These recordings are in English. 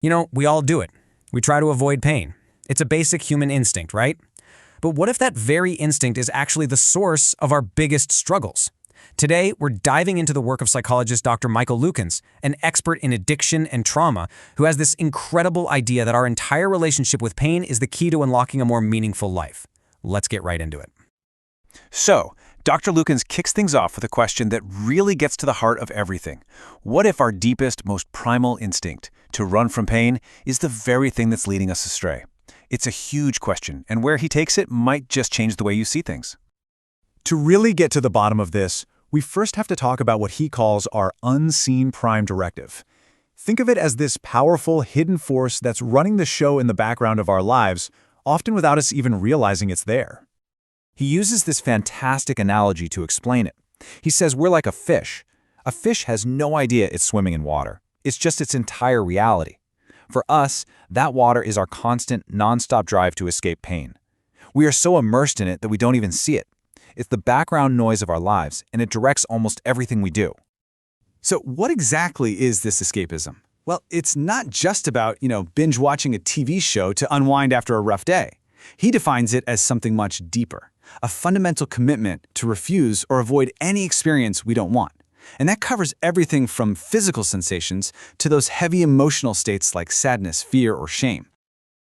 We all do it. We try to avoid pain. It's a basic human instinct, right? But what if that very instinct is actually the source of our biggest struggles? Today, we're diving into the work of psychologist Dr. Michael Lukens, an expert in addiction and trauma, who has this incredible idea that our entire relationship with pain is the key to unlocking a more meaningful life. Let's get right into it. So, Dr. Lukens kicks things off with a question that really gets to the heart of everything. What if our deepest, most primal instinct, to run from pain, is the very thing that's leading us astray? It's a huge question, and where he takes it might just change the way you see things. To really get to the bottom of this, we first have to talk about what he calls our unseen prime directive. Think of it as this powerful, hidden force that's running the show in the background of our lives, often without us even realizing it's there. He uses this fantastic analogy to explain it. He says we're like a fish. A fish has no idea it's swimming in water. It's just its entire reality. For us, that water is our constant, nonstop drive to escape pain. We are so immersed in it that we don't even see it. It's the background noise of our lives, and it directs almost everything we do. So what exactly is this escapism? Well, it's not just about, binge watching a TV show to unwind after a rough day. He defines it as something much deeper, a fundamental commitment to refuse or avoid any experience we don't want. And that covers everything from physical sensations to those heavy emotional states like sadness, fear, or shame.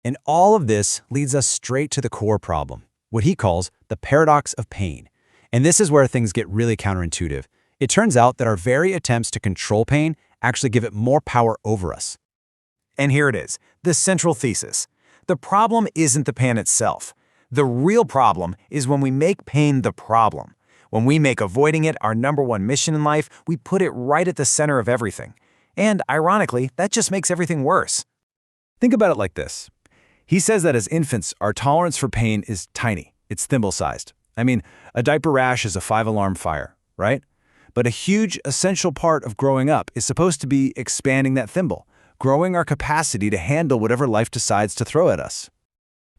And all of this leads us straight to the core problem, what he calls the paradox of pain. And this is where things get really counterintuitive. It turns out that our very attempts to control pain actually give it more power over us. And here it is, the central thesis. The problem isn't the pain itself. The real problem is when we make pain the problem. When we make avoiding it our #1 mission in life, we put it right at the center of everything. And ironically, that just makes everything worse. Think about it like this. He says that as infants, our tolerance for pain is tiny. It's thimble-sized. I mean, a diaper rash is a 5-alarm fire, right? But a huge, essential part of growing up is supposed to be expanding that thimble, growing our capacity to handle whatever life decides to throw at us.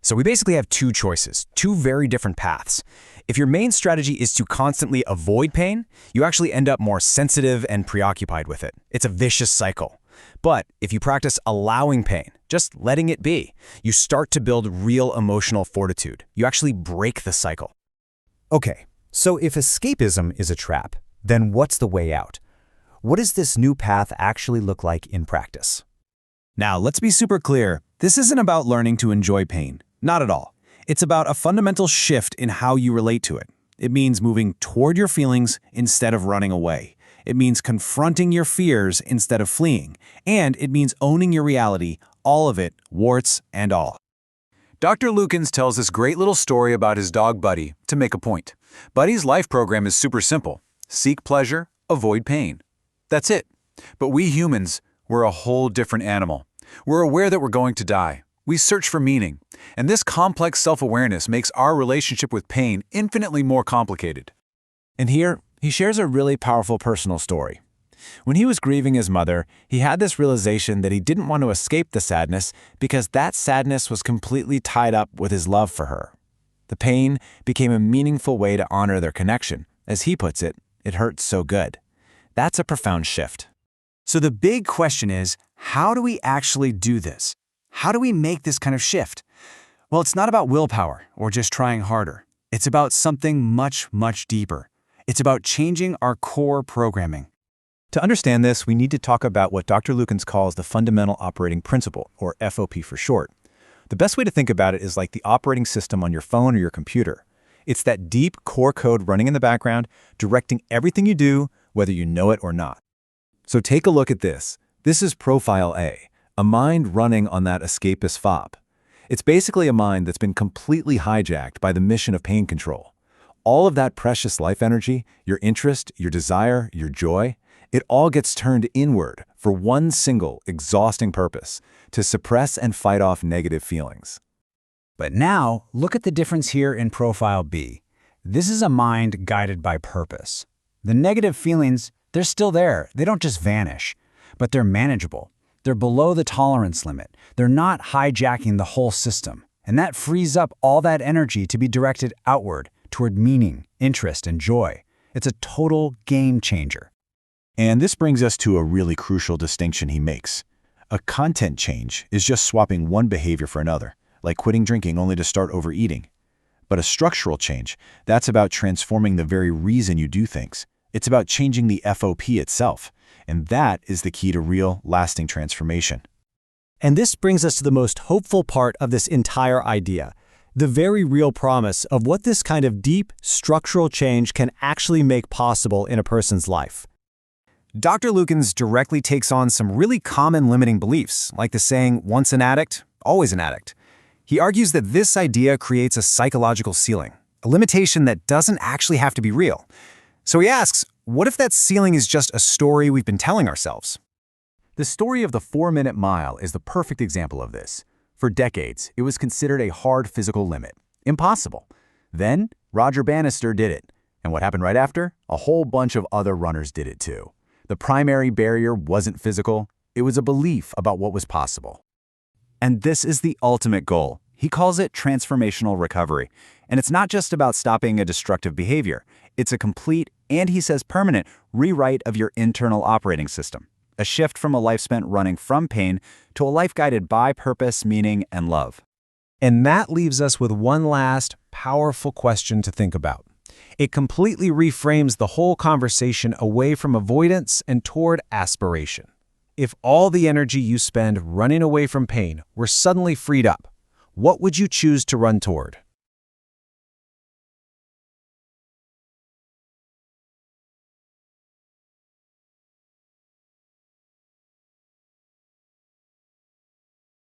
So we basically have two choices, two very different paths. If your main strategy is to constantly avoid pain, you actually end up more sensitive and preoccupied with it. It's a vicious cycle. But if you practice allowing pain, just letting it be, you start to build real emotional fortitude. You actually break the cycle. Okay, so if escapism is a trap, then what's the way out? What does this new path actually look like in practice? Now, let's be super clear. This isn't about learning to enjoy pain. Not at all. It's about a fundamental shift in how you relate to it. It means moving toward your feelings instead of running away. It means confronting your fears instead of fleeing. And it means owning your reality, all of it, warts and all. Dr. Lukens tells this great little story about his dog Buddy to make a point. Buddy's life program is super simple. Seek pleasure, avoid pain. That's it. But we humans, we're a whole different animal. We're aware that we're going to die. We search for meaning. And this complex self-awareness makes our relationship with pain infinitely more complicated. And here, he shares a really powerful personal story. When he was grieving his mother, he had this realization that he didn't want to escape the sadness because that sadness was completely tied up with his love for her. The pain became a meaningful way to honor their connection. As he puts it, it hurts so good. That's a profound shift. So the big question is, how do we actually do this? How do we make this kind of shift? Well, it's not about willpower or just trying harder. It's about something much, much deeper. It's about changing our core programming. To understand this, we need to talk about what Dr. Lukens calls the fundamental operating principle, or FOP for short. The best way to think about it is like the operating system on your phone or your computer. It's that deep core code running in the background, directing everything you do, whether you know it or not. So take a look at this. This is Profile A, a mind running on that escapist FOP. It's basically a mind that's been completely hijacked by the mission of pain control. All of that precious life energy, your interest, your desire, your joy, it all gets turned inward for one single, exhausting purpose, to suppress and fight off negative feelings. But now, look at the difference here in Profile B. This is a mind guided by purpose. The negative feelings, they're still there. They don't just vanish, but they're manageable. They're below the tolerance limit. They're not hijacking the whole system. And that frees up all that energy to be directed outward toward meaning, interest, and joy. It's a total game changer. And this brings us to a really crucial distinction he makes. A content change is just swapping one behavior for another, like quitting drinking only to start overeating. But a structural change, that's about transforming the very reason you do things. It's about changing the FOP itself. And that is the key to real, lasting transformation. And this brings us to the most hopeful part of this entire idea, the very real promise of what this kind of deep, structural change can actually make possible in a person's life. Dr. Lukens directly takes on some really common limiting beliefs, like the saying, once an addict, always an addict. He argues that this idea creates a psychological ceiling, a limitation that doesn't actually have to be real. So he asks, what if that ceiling is just a story we've been telling ourselves? The story of the 4-minute mile is the perfect example of this. For decades, it was considered a hard physical limit. Impossible. Then, Roger Bannister did it. And what happened right after? A whole bunch of other runners did it too. The primary barrier wasn't physical. It was a belief about what was possible. And this is the ultimate goal. He calls it transformational recovery. And it's not just about stopping a destructive behavior. It's a complete, and he says permanent, rewrite of your internal operating system. A shift from a life spent running from pain to a life guided by purpose, meaning, and love. And that leaves us with one last, powerful question to think about. It completely reframes the whole conversation away from avoidance and toward aspiration. If all the energy you spend running away from pain were suddenly freed up, what would you choose to run toward?